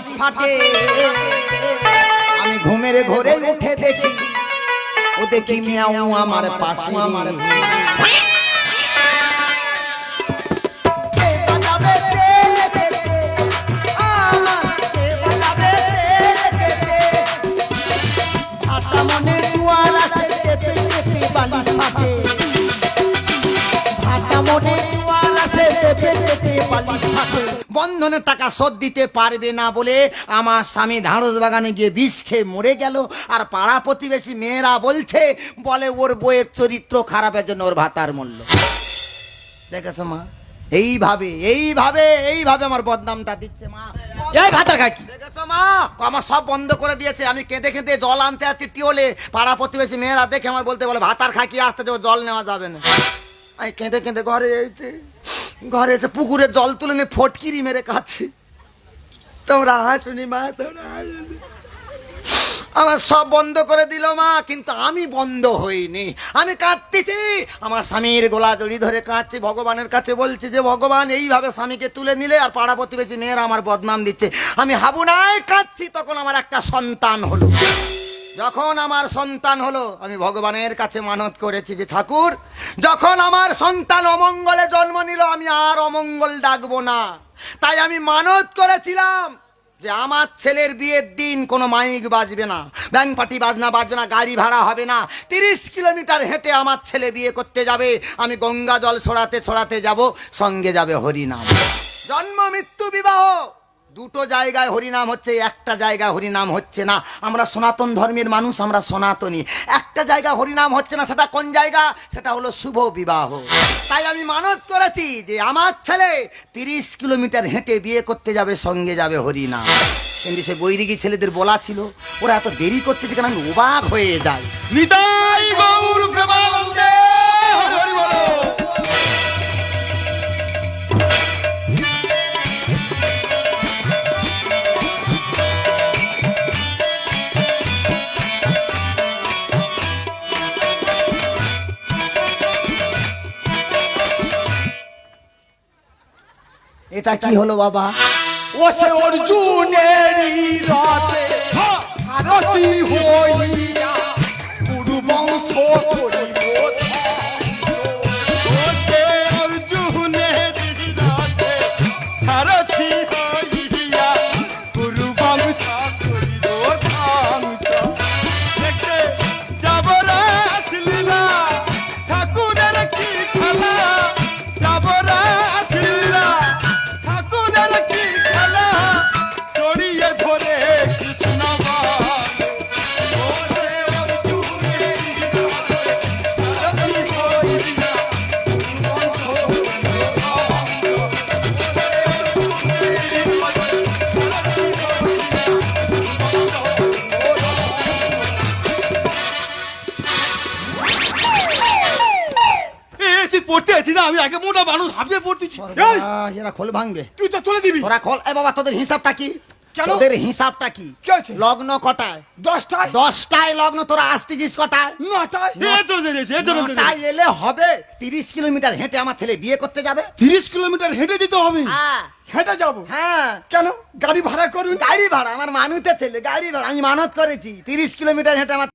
বালিশ ফাটে। আমি ঘুমের ঘরে উঠে দেখি ও দেখি মিয়াও আমার পাশে। বন্ধনের টাকা শোধ দিতে পারবে না বলে আমার স্বামী ঢাঁড়স বাগানে গিয়ে বিষ খেয়ে মরে গেল। আর পাড়া প্রতিবেশী মেয়েরা বলছে, বলে ওর বইয়ের চরিত্র খারাপের জন্য ওর ভাতার মূল্য। দেখেছো মা, এইভাবে এইভাবে এইভাবে আমার বদনামটা দিচ্ছে মা। এই ভাতার খাই কি দেখেছো মা, আমার সব বন্ধ করে দিয়েছে। আমি কেঁদে কেঁদে জল আনতে যাচ্ছি টিওলে, পাড়া প্রতিবেশী মেয়েরা দেখে আমার বলতে বলে ভাতার খাকি আসতে যাবো, জল নেওয়া যাবে না। আমি কেঁদে কেঁদে ঘরে এসে পুকুরের জল তুলে নিয়ে ফটকিরি মেরে কাছে। তোমরা হাসুনি মা, তোমরা হাসুনি। আমার সব বন্ধ করে দিল মা, কিন্তু আমি বন্ধ হইনি। আমি কাঁদতেছি, আমার স্বামীর গলা জড়ি ধরে কাঁদছি, ভগবানের কাছে বলছি যে ভগবান এইভাবে স্বামীকে তুলে নিলে আর পাড়া প্রতিবেশী মেয়েরা আমার বদনাম দিচ্ছে। আমি হাবুনায় কাঁদছি, তখন আমার একটা সন্তান হলো। যখন আমার সন্তান হলো, আমি ভগবানের কাছে মানত করেছি যে ঠাকুর, যখন আমার সন্তান অমঙ্গলে জন্ম নিল আমি আর অমঙ্গল ডাকবো না। তাই আমি মানত করেছিলাম যে আমার ছেলের বিয়ের দিন কোনো মাইক বাজবে না, ব্যাংক পার্টি বাজনা বাজবে না, গাড়ি ভাড়া হবে না। 30 কিলোমিটার হেঁটে আমার ছেলে বিয়ে করতে যাবে। আমি গঙ্গা জল ছড়াতে ছড়াতে যাব, সঙ্গে যাবে হরিনাম। জন্ম মৃত্যু বিবাহ দুটো জায়গায় হরিনাম হচ্ছে, একটা জায়গায় হরিনাম হচ্ছে না। আমরা সনাতন ধর্মের মানুষ, আমরা সনাতনী। একটা জায়গা হরিনাম হচ্ছে না, সেটা কোন জায়গা? সেটা হলো শুভ বিবাহ। তাই আমি মানত করেছি যে আমার ছেলে 30 কিলোমিটার হেঁটে বিয়ে করতে যাবে, সঙ্গে যাবে হরিনাম। কিন্তু সে বৈরিগী ছেলেদের বলা ছিল, ওরা এত দেরি করতেছে কেন? আমি অবাক হয়ে যাই। নিতাই গৌর প্রেমানন্দে হরি বল। এটা কি হলো বাবা? ও সে অর্জুনেরই রাতে সারথি হইয়া গুরু বংশ করিব। ও সে অর্জুনেরই রাতে সারথি হইয়া গুরু বংশ করিব ধ্বংস। দেখে যাবরা আসলিলা ঠাকুরের কি খেলা, যাবরা আসলিলা ঠাকুরের কি খেলা, জড়িয়ে ধরে কৃষ্ণ পড়তে আছি না, আমি আগে মোটা মানুষ হাবিয়ে পড়তেছি। এরা খোল ভাঙবে, তুই তো চলে দিবি। তোরা খোল। এ বাবা, তোদের হিসাবটা কি? কেন? তোদের হিসাবটা কি? কি হয়েছে? লগ্ন কটায়? 10টায়। 10টায় লগ্ন, তোরা আসতেছিস কটায়? 9টায়। নটায় এলে হবে। 30 কিলোমিটার হেঁটে আমার ছেলে বিয়ে করতে যাবে। 30 কিলোমিটার হেঁটে যেতে হবে? হ্যাঁ হেঁটে যাব? হ্যাঁ। কেন? গাড়ি ভাড়া করুন। গাড়ি ভাড়া? আমার মানুষের ছেলে, গাড়ি ভাড়া। আমি মানত করেছি 30 কিলোমিটার হেঁটে আমার